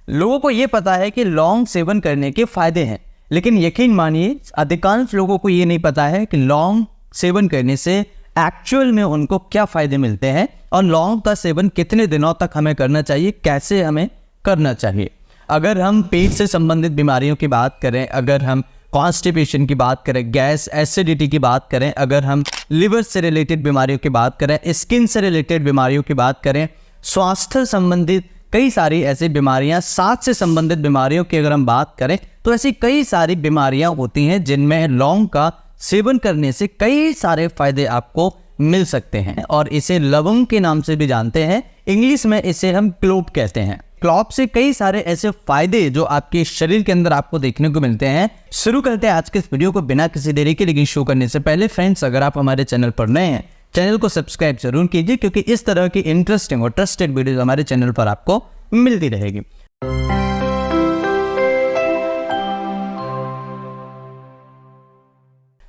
लोगों को ये पता है कि लौंग सेवन करने के फायदे हैं, लेकिन यकीन मानिए अधिकांश लोगों को ये नहीं पता है कि लौंग सेवन करने से एक्चुअल में उनको क्या फायदे मिलते हैं और लौंग का सेवन कितने दिनों तक हमें करना चाहिए, कैसे हमें करना चाहिए। अगर हम पेट से संबंधित बीमारियों की बात करें, अगर हम कॉन्स्टिपेशन की बात करें, गैस एसिडिटी की बात करें, अगर हम लिवर से रिलेटेड बीमारियों की बात करें, स्किन से रिलेटेड बीमारियों की बात करें, स्वास्थ्य संबंधित कई सारी ऐसी बीमारियां, सांस से संबंधित बीमारियों की अगर हम बात करें तो ऐसी कई सारी बीमारियां होती हैं जिनमें लौंग का सेवन करने से कई सारे फायदे आपको मिल सकते हैं। और इसे लवंग के नाम से भी जानते हैं, इंग्लिश में इसे हम क्लोव कहते हैं। क्लोव से कई सारे ऐसे फायदे जो आपके शरीर के अंदर आपको देखने को मिलते हैं। शुरू करते हैं आज के इस वीडियो को बिना किसी देरी के। लेकिन शुरू करने से पहले फ्रेंड्स, अगर आप हमारे चैनल पर नए हैं, चैनल को सब्सक्राइब जरूर कीजिए, क्योंकि इस तरह की इंटरेस्टिंग और ट्रस्टेड वीडियोस हमारे चैनल पर आपको मिलती रहेगी।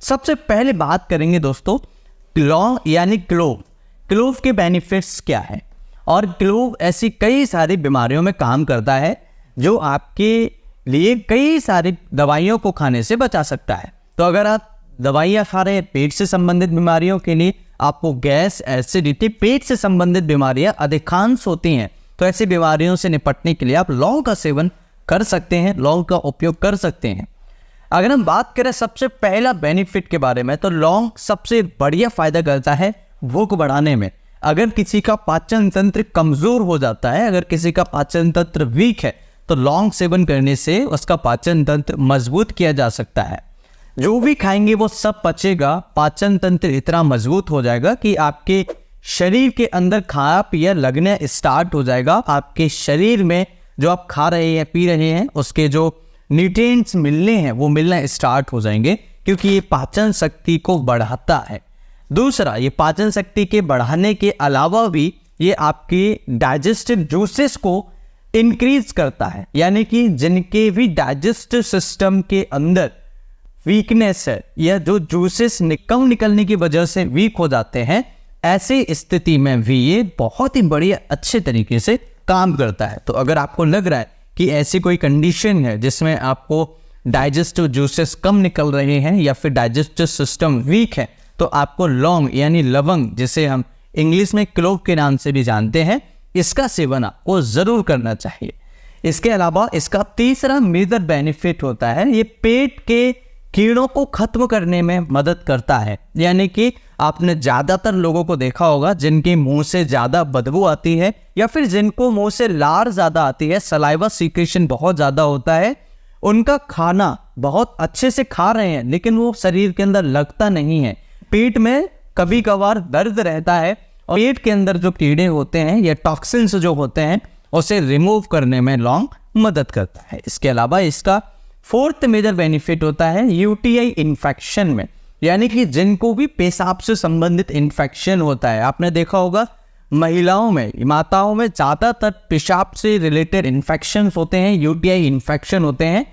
सबसे पहले बात करेंगे दोस्तों लौंग यानी क्लोव। क्लोव के बेनिफिट्स क्या है, और क्लोव ऐसी कई सारी बीमारियों में काम करता है जो आपके लिए कई सारी दवाइयों को खाने से बचा सकता है। तो अगर आप दवाइयाँ खा रहे हैं पेट से संबंधित बीमारियों के लिए, आपको गैस एसिडिटी, पेट से संबंधित बीमारियां अधिकांश होती हैं, तो ऐसी बीमारियों से निपटने के लिए आप लौंग का सेवन कर सकते हैं, लौंग का उपयोग कर सकते हैं। अगर हम बात करें सबसे पहला बेनिफिट के बारे में, तो लौंग सबसे बढ़िया फायदा करता है भूख बढ़ाने में। अगर किसी का पाचन तंत्र कमजोर हो जाता है, अगर किसी का पाचन तंत्र वीक है, तो लौंग सेवन करने से उसका पाचन तंत्र मजबूत किया जा सकता है। जो भी खाएंगे वो सब पचेगा, पाचन तंत्र इतना मजबूत हो जाएगा कि आपके शरीर के अंदर खाया पिया लगने स्टार्ट हो जाएगा। आपके शरीर में जो आप खा रहे हैं पी रहे हैं उसके जो न्यूट्रिएंट्स मिलने हैं वो मिलना स्टार्ट हो जाएंगे, क्योंकि ये पाचन शक्ति को बढ़ाता है। दूसरा, ये पाचन शक्ति के बढ़ाने के अलावा भी ये आपके डाइजेस्टिव जूसेस को इंक्रीज करता है, यानी कि जिनके भी डाइजेस्टिव सिस्टम के अंदर वीकनेस है या जो जूसेस कम निकलने की वजह से वीक हो जाते हैं, ऐसी स्थिति में भी ये बहुत ही बढ़िया अच्छे तरीके से काम करता है। तो अगर आपको लग रहा है कि ऐसी कोई कंडीशन है जिसमें आपको डाइजेस्टिव जूसेस कम निकल रहे हैं या फिर डाइजेस्टिव सिस्टम वीक है, तो आपको लौंग यानी लवंग, जिसे हम इंग्लिश में क्लोव के नाम से भी जानते हैं, इसका सेवन आपको जरूर करना चाहिए। इसके अलावा इसका तीसरा मेजर बेनिफिट होता है, ये पेट के कीड़ों को खत्म करने में मदद करता है। यानी कि आपने ज़्यादातर लोगों को देखा होगा जिनके मुंह से ज़्यादा बदबू आती है या फिर जिनको मुंह से लार ज़्यादा आती है, सलाइवा सीक्रेशन बहुत ज़्यादा होता है, उनका खाना बहुत अच्छे से खा रहे हैं लेकिन वो शरीर के अंदर लगता नहीं है। पेट में कभी कभार दर्द रहता है और पेट के अंदर जो कीड़े होते हैं या टॉक्सिन्स जो होते हैं उसे रिमूव करने में लौंग मदद करता है। इसके अलावा इसका फोर्थ मेजर बेनिफिट होता है यूटीआई इन्फेक्शन में, यानी कि जिनको भी पेशाब से संबंधित इन्फेक्शन होता है। आपने देखा होगा महिलाओं में, माताओं में ज़्यादातर पेशाब से रिलेटेड इन्फेक्शन होते हैं, यूटीआई इन्फेक्शन होते हैं।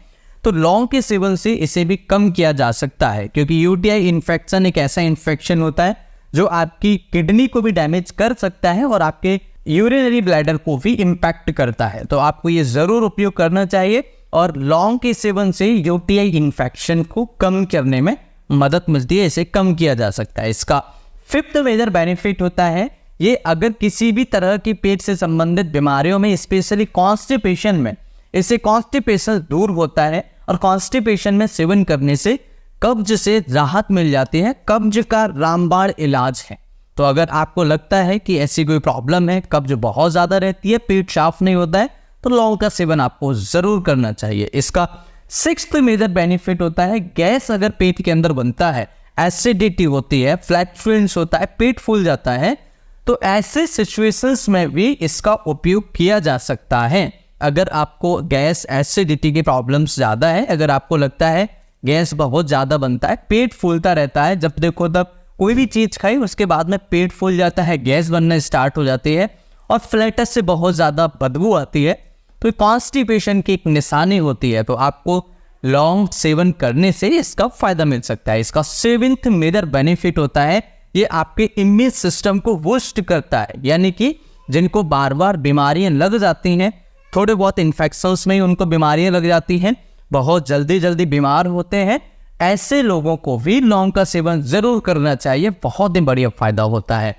तो लौंग के सेवन से इसे भी कम किया जा सकता है, क्योंकि यूटीआई इन्फेक्शन एक ऐसा इन्फेक्शन होता है जो आपकी किडनी को भी डैमेज कर सकता है और आपके यूरिनरी ब्लैडर को भी इम्पैक्ट करता है। तो आपको ये ज़रूर उपयोग करना चाहिए और लौंग के सेवन से यूटीआई इन्फेक्शन को कम करने में मदद मिलती है, इसे कम किया जा सकता है। इसका फिफ्थ मेजर बेनिफिट होता है, ये अगर किसी भी तरह की पेट से संबंधित बीमारियों में, स्पेशली कॉन्स्टिपेशन में, इससे कॉन्स्टिपेशन दूर होता है और कॉन्स्टिपेशन में सेवन करने से कब्ज से राहत मिल जाती है। कब्ज का रामबाण इलाज है। तो अगर आपको लगता है कि ऐसी कोई प्रॉब्लम है, कब्ज बहुत ज़्यादा रहती है, पेट साफ नहीं होता है, तो लौंग का सेवन आपको जरूर करना चाहिए। इसका सिक्स्थ मेजर बेनिफिट होता है, गैस अगर पेट के अंदर बनता है, एसिडिटी होती है, फ्लैटुलेंस होता है, पेट फूल जाता है, तो ऐसे सिचुएशंस में भी इसका उपयोग किया जा सकता है। अगर आपको गैस एसिडिटी की प्रॉब्लम्स ज़्यादा है, अगर आपको लगता है गैस बहुत ज़्यादा बनता है, पेट फूलता रहता है, जब देखो तब कोई भी चीज़ खाई उसके बाद में पेट फूल जाता है, गैस बनना स्टार्ट हो जाती है और फ्लैटस से बहुत ज़्यादा बदबू आती है, तो कॉन्स्टिपेशन की एक निशानी होती है। तो आपको लौंग सेवन करने से इसका फायदा मिल सकता है। इसका सेवेंथ मेजर बेनिफिट होता है, ये आपके इम्यून सिस्टम को बूस्ट करता है, यानी कि जिनको बार बार बीमारियां लग जाती हैं, थोड़े बहुत इन्फेक्शंस में ही उनको बीमारियां लग जाती हैं, बहुत जल्दी बीमार होते हैं। ऐसे लोगों को भी लौंग का सेवन जरूर करना चाहिए, बहुत ही बढ़िया फायदा होता है।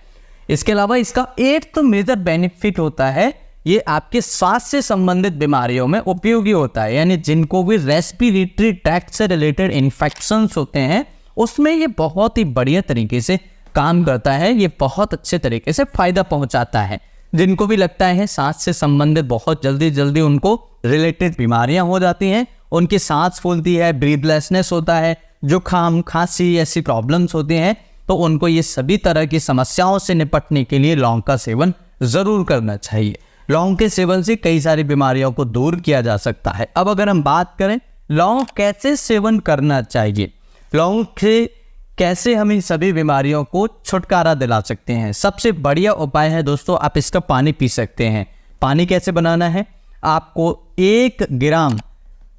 इसके अलावा इसका एक तो मेजर बेनिफिट होता है, ये आपके सांस से संबंधित बीमारियों में उपयोगी होता है। यानी जिनको भी रेस्पिरेटरी ट्रैक्ट से रिलेटेड इन्फेक्शंस होते हैं उसमें ये बहुत ही बढ़िया तरीके से काम करता है, ये बहुत अच्छे तरीके से फायदा पहुंचाता है। जिनको भी लगता है सांस से संबंधित बहुत जल्दी उनको रिलेटेड बीमारियां हो जाती हैं, उनकी सांस फूलती है, ब्रीथलेसनेस होता है, जुकाम खांसी ऐसी प्रॉब्लम्स होती हैं, तो उनको ये सभी तरह की समस्याओं से निपटने के लिए लौंग का सेवन जरूर करना चाहिए। लौंग के सेवन से कई सारी बीमारियों को दूर किया जा सकता है। अब अगर हम बात करें लौंग कैसे सेवन करना चाहिए, लौंग से कैसे हम इन सभी बीमारियों को छुटकारा दिला सकते हैं, सबसे बढ़िया उपाय है दोस्तों, आप इसका पानी पी सकते हैं। पानी कैसे बनाना है, आपको 1 ग्राम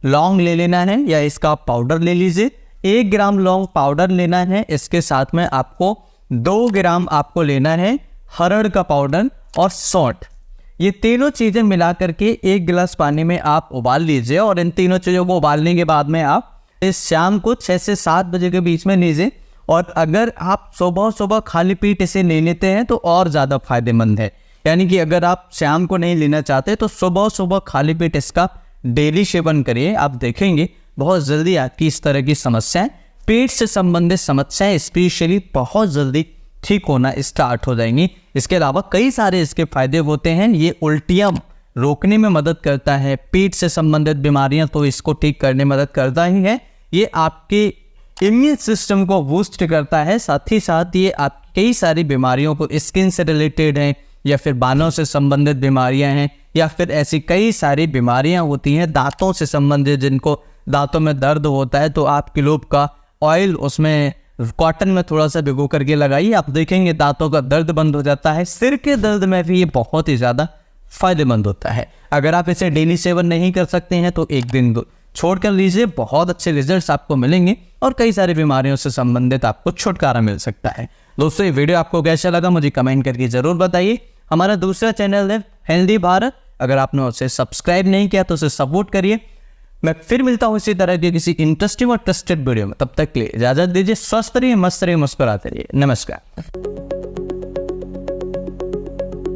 लौंग ले लेना है या इसका पाउडर ले लीजिए। 1 ग्राम लौंग पाउडर लेना है, इसके साथ में आपको 2 ग्राम आपको लेना है हरड़ का पाउडर और सौंठ। ये तीनों चीज़ें मिला करके 1 गिलास पानी में आप उबाल लीजिए और इन तीनों चीज़ों को उबालने के बाद में आप इस शाम को 6 से 7 बजे के बीच में लीजिए। और अगर आप सुबह खाली पेट इसे ले लेते हैं तो और ज़्यादा फायदेमंद है। यानी कि अगर आप शाम को नहीं लेना चाहते तो सुबह खाली पेट इसका डेली सेवन करिए, आप देखेंगे बहुत जल्दी आपकी इस तरह की समस्याएं, पेट से संबंधित समस्याएं स्पेशली बहुत जल्दी ठीक होना स्टार्ट हो जाएंगी। इसके अलावा कई सारे इसके फायदे होते हैं, ये उल्टियाँ रोकने में मदद करता है, पेट से संबंधित बीमारियां तो इसको ठीक करने में मदद करता ही है, ये आपके इम्यून सिस्टम को बूस्ट करता है, साथ ही साथ ये आप कई सारी बीमारियों को, स्किन से रिलेटेड हैं या फिर बालों से संबंधित बीमारियां हैं या फिर ऐसी कई सारी बीमारियां होती हैं दांतों से संबंधित, जिनको दांतों में दर्द होता है तो आप क्लोव का ऑयल उसमें कॉटन में थोड़ा सा भिगो करके लगाइए, आप देखेंगे दांतों का दर्द बंद हो जाता है। सिर के दर्द में भी ये बहुत ही ज़्यादा फायदेमंद होता है। अगर आप इसे डेली सेवन नहीं कर सकते हैं तो 1 दिन छोड़ कर लीजिए, बहुत अच्छे रिजल्ट्स आपको मिलेंगे और कई सारी बीमारियों से संबंधित आपको छुटकारा मिल सकता है। दोस्तों ये वीडियो आपको कैसा लगा मुझे कमेंट करके ज़रूर बताइए। हमारा दूसरा चैनल है हेल्दी भारत, अगर आपने उसे सब्सक्राइब नहीं किया तो उसे सपोर्ट करिए। मैं फिर मिलता हूँ इसी तरह के किसी इंटरेस्टिंग और ट्रस्टेड वीडियो में, तब तक के लिए इजाजत दीजिए। स्वस्थ रहिए, मस्त रहिए, मुस्कुराते रहिए। नमस्कार।